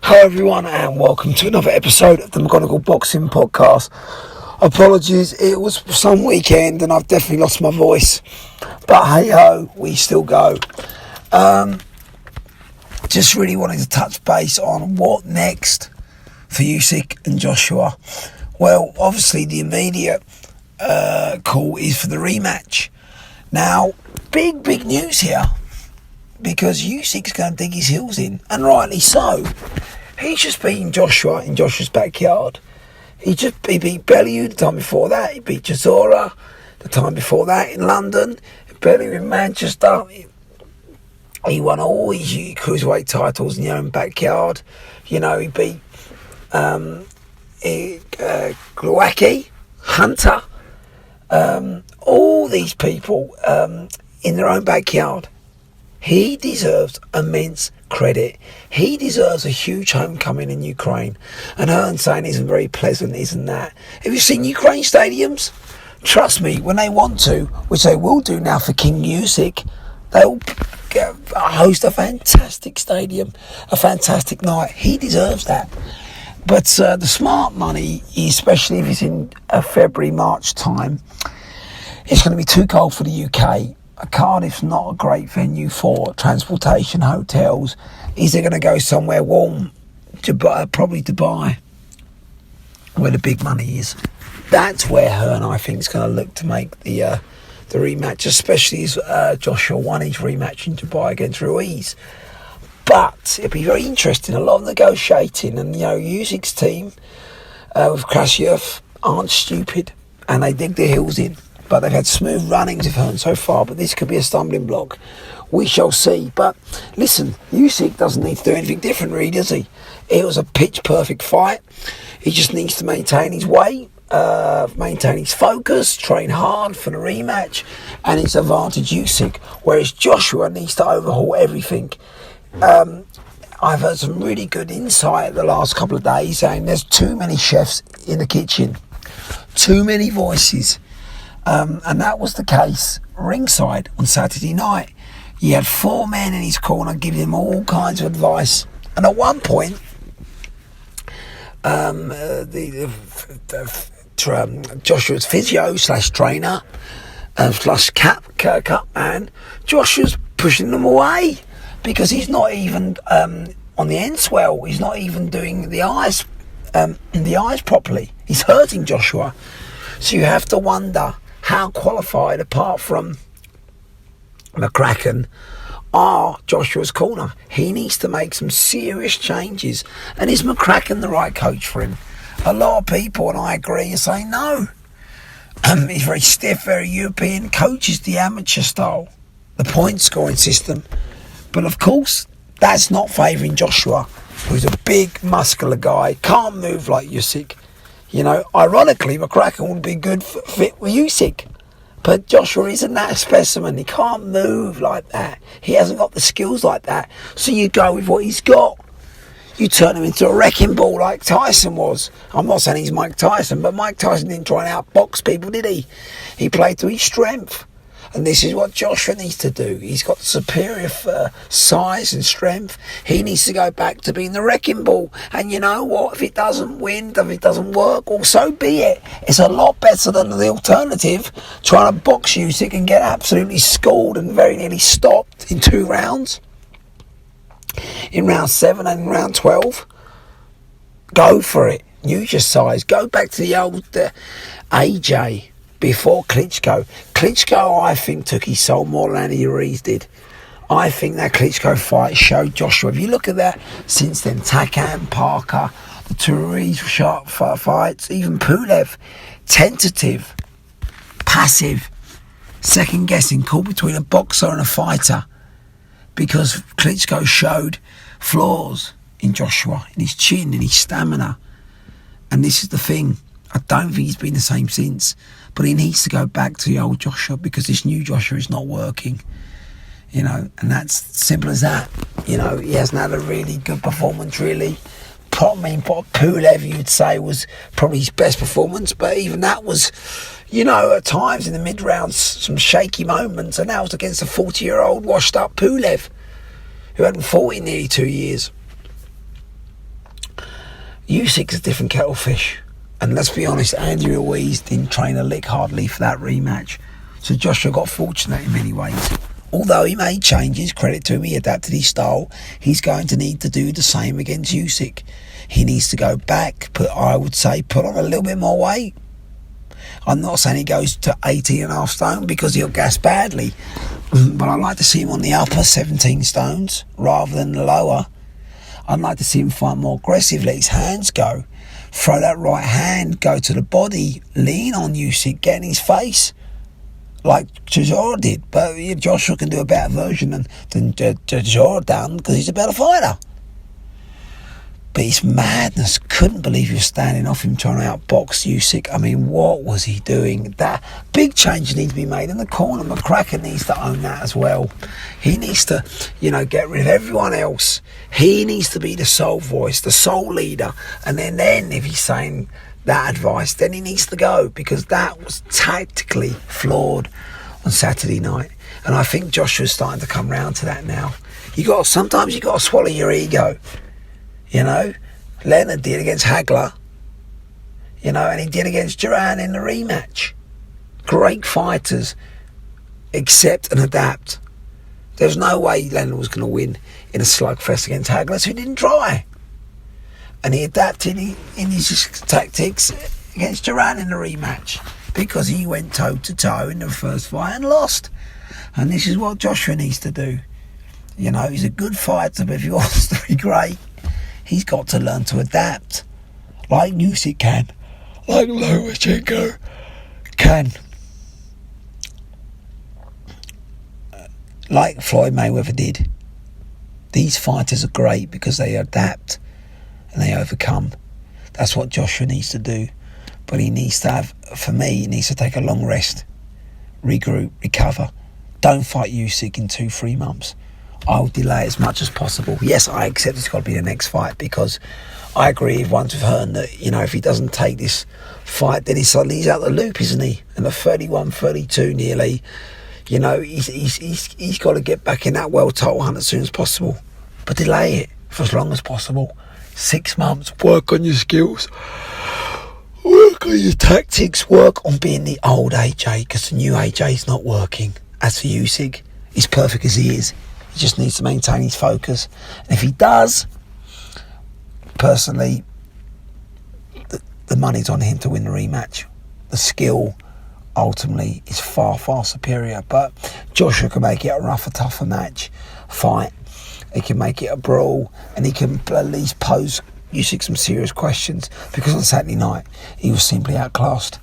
Hello everyone and welcome to another episode of the McGonagall Boxing Podcast. Apologies, it was some weekend and I've definitely lost my voice. But hey ho, we still go. Just really wanted to touch base on what next for Usyk and Joshua. Well, obviously the immediate call is for the rematch. Now, big news here. Because Usyk's going to dig his heels in, and rightly so. He's just beaten Joshua in Joshua's backyard. He beat Bellew the time before that. He beat Chisora the time before that in London. Bellew in Manchester. He won all his cruiserweight titles in his own backyard. You know, he beat Glowacki, Hunter, all these people in their own backyard. He deserves immense credit. He deserves a huge homecoming in Ukraine. And Hearn saying isn't very pleasant, isn't that? Have you seen Ukraine stadiums? Trust me, when they want to, which they will do now for King Usyk, they'll host a fantastic stadium, a fantastic night. He deserves that. But the smart money, especially if it's in February, March time, it's going to be too cold for the UK. Cardiff's not a great venue for transportation, hotels. Is they going to go somewhere warm? Probably Dubai, where the big money is. That's where Hearn, I think, is going to look to make the rematch, especially as Joshua won his rematch in Dubai against Ruiz. But it'll be very interesting. A lot of negotiating, and Usyk's team with Krashev aren't stupid, and they dig their heels in. But they've had smooth runnings of Hearn so far, but this could be a stumbling block. We shall see. But listen, Usyk doesn't need to do anything different, really, does he? It was a pitch-perfect fight. He just needs to maintain his weight, maintain his focus, train hard for the rematch, and it's advantage Usyk. Whereas Joshua needs to overhaul everything. I've heard some really good insight the last couple of days saying there's too many chefs in the kitchen, too many voices. And that was the case ringside on Saturday night. He had 4 men in his corner giving him all kinds of advice. And at one point, Joshua's physio / trainer / cut man, Joshua's pushing them away because he's not even on the end swell. He's not even doing the eyes properly. He's hurting Joshua. So you have to wonder how qualified, apart from McCracken, are Joshua's corner. He needs to make some serious changes. And is McCracken the right coach for him? A lot of people, and I agree, are saying no. He's very stiff, very European, coaches the amateur style, the point scoring system. But of course, that's not favouring Joshua, who's a big, muscular guy, can't move like Usyk. Ironically, McCracken would be a good fit with Usyk. But Joshua isn't that specimen. He can't move like that. He hasn't got the skills like that. So you go with what he's got. You turn him into a wrecking ball like Tyson was. I'm not saying he's Mike Tyson, but Mike Tyson didn't try and outbox people, did he? He played to his strength. And this is what Joshua needs to do. He's got superior size and strength. He needs to go back to being the wrecking ball. And you know what? If it doesn't win, if it doesn't work, well, so be it. It's a lot better than the alternative, trying to box Usyk and get absolutely schooled and very nearly stopped in 2 rounds. In round 7 and in round 12. Go for it. Use your size. Go back to the old AJ. Before Klitschko. Klitschko, I think, took his soul more than Andy Ruiz did. I think that Klitschko fight showed Joshua. If you look at that, since then, Takam, Parker, the 2 Ruiz sharp fights, even Pulev, tentative, passive, second-guessing, caught between a boxer and a fighter. Because Klitschko showed flaws in Joshua, in his chin, in his stamina. And this is the thing. I don't think he's been the same since. But he needs to go back to the old Joshua because this new Joshua is not working. And that's simple as that. He hasn't had a really good performance, really. Pulev, you'd say, was probably his best performance. But even that was, at times in the mid-rounds, some shaky moments. And that was against a 40-year-old washed-up Pulev who hadn't fought in nearly 2 years. Usyk's a different kettle of fish. And let's be honest, Andy Ruiz didn't train a lick hardly for that rematch. So Joshua got fortunate in many ways. Although he made changes, credit to him, he adapted his style, he's going to need to do the same against Usyk. He needs to go back, put on a little bit more weight. I'm not saying he goes to 18.5 stone because he'll gas badly, but I'd like to see him on the upper 17 stones rather than the lower. I'd like to see him fight more aggressive, let his hands go, throw that right hand, go to the body, lean on Usyk, get in his face, like Joshua did. But Joshua can do a better version than Joshua done because he's a better fighter. But it's madness. Couldn't believe he was standing off him trying to outbox Usyk. I mean, what was he doing? That big change needs to be made in the corner. McCracken needs to own that as well. He needs to, get rid of everyone else. He needs to be the sole voice, the sole leader. And then if he's saying that advice, then he needs to go, because that was tactically flawed on Saturday night. And I think Joshua's starting to come round to that now. Sometimes you got to swallow your ego. Leonard did against Hagler, and he did against Duran in the rematch. Great fighters, accept and adapt. There's no way Leonard was going to win in a slugfest against Hagler, so he didn't try. And he adapted in his tactics against Duran in the rematch because he went toe-to-toe in the first fight and lost. And this is what Joshua needs to do. He's a good fighter, but if he wants to be great, he's got to learn to adapt, like Usyk can, like Lomachenko can, like Floyd Mayweather did. These fighters are great because they adapt and they overcome. That's what Joshua needs to do. But he needs to he needs to take a long rest, regroup, recover. Don't fight Usyk in 2-3 months. I'll delay as much as possible. Yes, I accept it's got to be the next fight, because I agree once with Hearn that, if he doesn't take this fight, then he's out the loop, isn't he? And at 31, 32 nearly, he's got to get back in that world title hunt as soon as possible. But delay it for as long as possible. 6 months, work on your skills, work on your tactics, work on being the old AJ, because the new AJ is not working. As for Usyk, he's perfect as he is. He just needs to maintain his focus. And if he does, personally, the money's on him to win the rematch. The skill, ultimately, is far, far superior. But Joshua can make it a rougher, tougher fight. He can make it a brawl. And he can at least pose Usyk some serious questions. Because on Saturday night, he was simply outclassed.